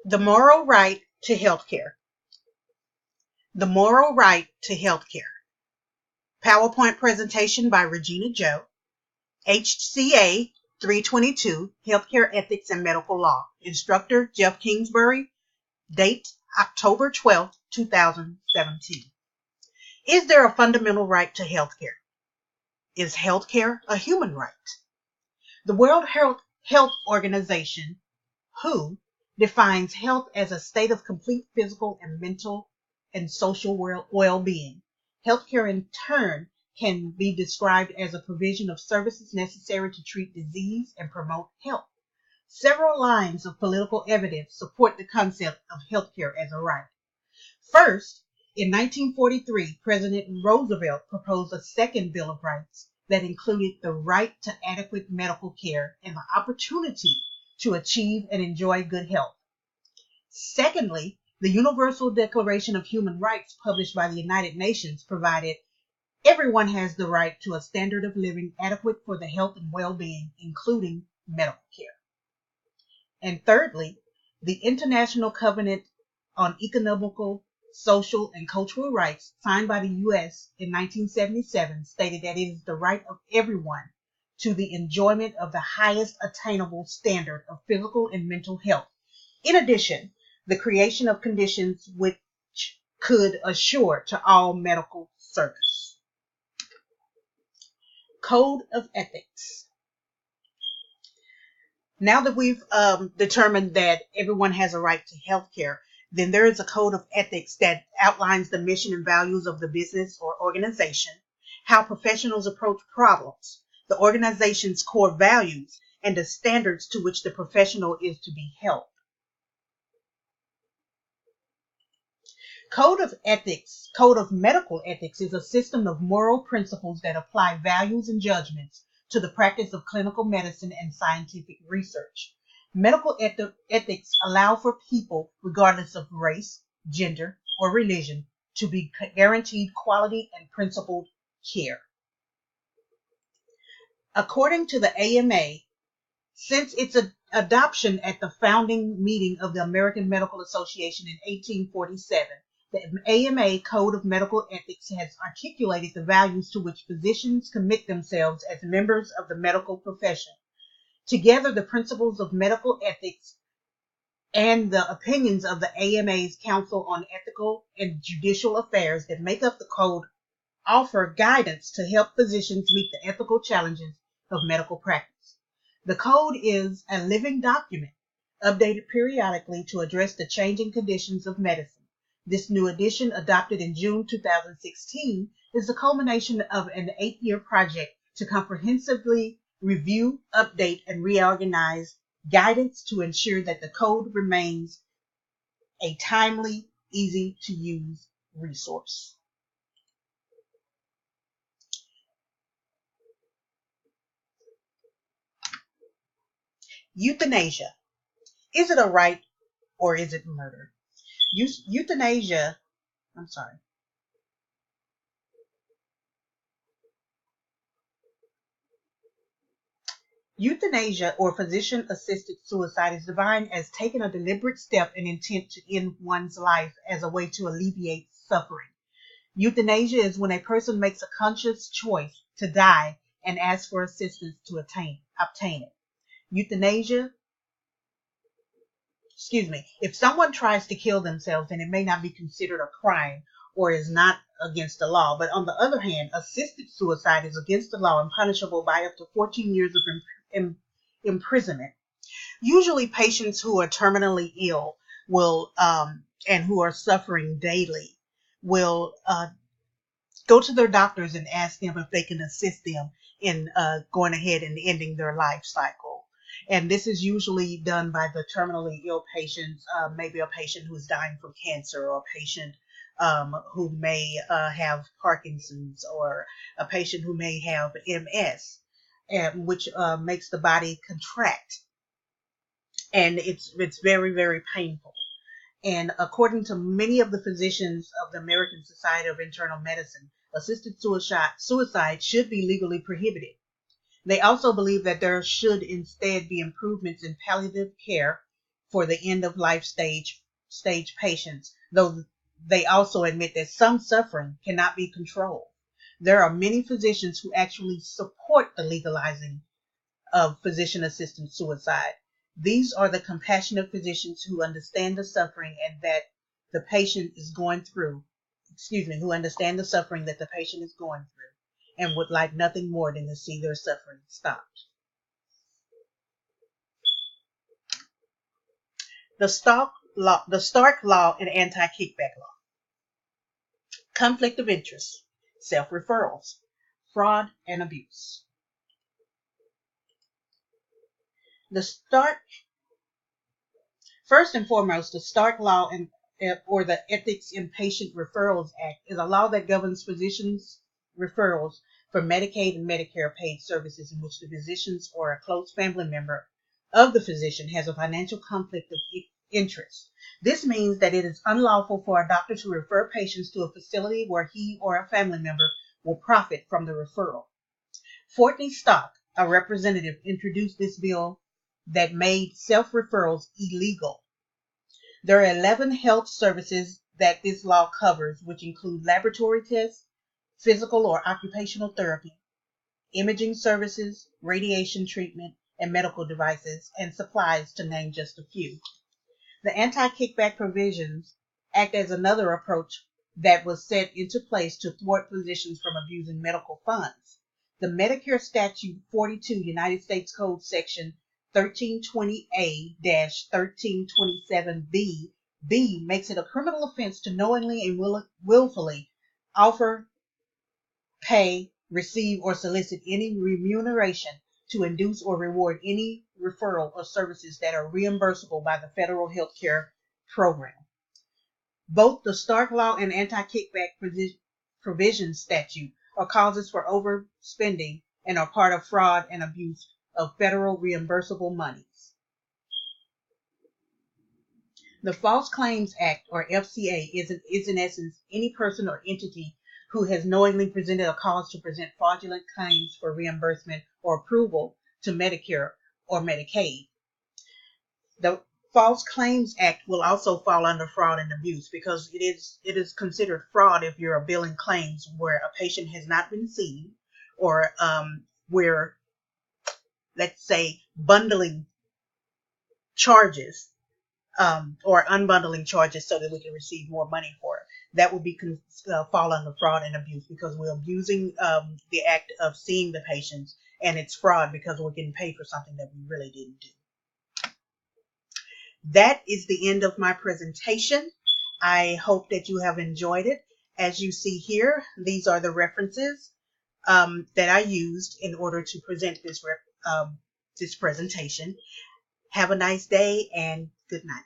The moral right to healthcare. The moral right to healthcare. PowerPoint presentation by Regina Joe. HCA 322, Healthcare Ethics and Medical Law. Instructor Jeff Kingsbury. Date October 12, 2017. Is there a fundamental right to healthcare? Is healthcare a human right? The World Health Organization, WHO, defines health as a state of complete physical and mental and social well-being. Healthcare, in turn, can be described as a provision of services necessary to treat disease and promote health. Several lines of political evidence support the concept of healthcare as a right. First, in 1943, President Roosevelt proposed a second Bill of Rights that included the right to adequate medical care and the opportunity to achieve and enjoy good health. Secondly, the Universal Declaration of Human Rights, published by the United Nations, provided everyone has the right to a standard of living adequate for the health and well-being, including medical care. And thirdly, the International Covenant on Economical, Social, and Cultural Rights, signed by the U.S. in 1977, stated that it is the right of everyone to the enjoyment of the highest attainable standard of physical and mental health. In addition, the creation of conditions which could assure to all medical service. Code of Ethics. Now that we've determined that everyone has a right to health care, then there is a code of ethics that outlines the mission and values of the business or organization, how professionals approach problems, the organization's core values, and the standards to which the professional is to be held. Code of medical ethics is a system of moral principles that apply values and judgments to the practice of clinical medicine and scientific research. Medical ethics allow for people, regardless of race, gender, or religion, to be guaranteed quality and principled care. According to the AMA, since its adoption at the founding meeting of the American Medical Association in 1847, the AMA Code of Medical Ethics has articulated the values to which physicians commit themselves as members of the medical profession. Together, the principles of medical ethics and the opinions of the AMA's Council on Ethical and Judicial Affairs that make up the code offer guidance to help physicians meet the ethical challenges of medical practice. The code is a living document, updated periodically to address the changing conditions of medicine. This new edition, adopted in June 2016, is the culmination of an 8-year project to comprehensively review, update, and reorganize guidance to ensure that the code remains a timely, easy-to-use resource. Euthanasia. Is it a right or is it murder? Euthanasia or physician-assisted suicide is defined as taking a deliberate step in intent to end one's life as a way to alleviate suffering. Euthanasia is when a person makes a conscious choice to die and asks for assistance to obtain it. If someone tries to kill themselves, then it may not be considered a crime or is not against the law. But on the other hand, assisted suicide is against the law and punishable by up to 14 years of imprisonment. Usually patients who are terminally ill will and who are suffering daily will go to their doctors and ask them if they can assist them in going ahead and ending their life cycle. And this is usually done by the terminally ill patients, maybe a patient who is dying from cancer, or a patient who may have Parkinson's, or a patient who may have MS, which makes the body contract. And it's very, very painful. And according to many of the physicians of the American Society of Internal Medicine, assisted suicide should be legally prohibited. They also believe that there should instead be improvements in palliative care for the end of life stage patients, though they also admit that some suffering cannot be controlled. There are many physicians who actually support the legalizing of physician-assisted suicide. These are the compassionate physicians who understand the suffering and that the patient is going through, who understand the suffering that the patient is going through and would like nothing more than to see their suffering stopped. The Stark Law and Anti-Kickback Law. Conflict of interest, self-referrals, fraud and abuse. First and foremost, the Stark Law or the Ethics in Patient Referrals Act is a law that governs physicians' referrals for Medicaid and Medicare paid services in which the physicians or a close family member of the physician has a financial conflict of interest. This means that it is unlawful for a doctor to refer patients to a facility where he or a family member will profit from the referral. Fortney Stock, a representative, introduced this bill that made self-referrals illegal. There are 11 health services that this law covers, which include laboratory tests, physical or occupational therapy, imaging services, radiation treatment, and medical devices and supplies, to name just a few. The anti-kickback provisions act as another approach that was set into place to thwart physicians from abusing medical funds. The Medicare Statute 42, United States Code Section 1320A-1327B makes it a criminal offense to knowingly and willfully offer, pay, receive, or solicit any remuneration to induce or reward any referral or services that are reimbursable by the federal health care program. Both the Stark Law and Anti-Kickback Provision Statute are causes for overspending and are part of fraud and abuse of federal reimbursable monies. The False Claims Act, or FCA, is in essence any person or entity who has knowingly presented a cause to present fraudulent claims for reimbursement or approval to Medicare or Medicaid. The False Claims Act will also fall under fraud and abuse because it is considered fraud if you're billing claims where a patient has not been seen, or where, let's say, bundling charges or unbundling charges so that we can receive more money for it. That would be fall under fraud and abuse because we're abusing the act of seeing the patients, and it's fraud because we're getting paid for something that we really didn't do. That is the end of my presentation. I hope that you have enjoyed it. As you see here, these are the references that I used in order to present this presentation. Have a nice day and good night.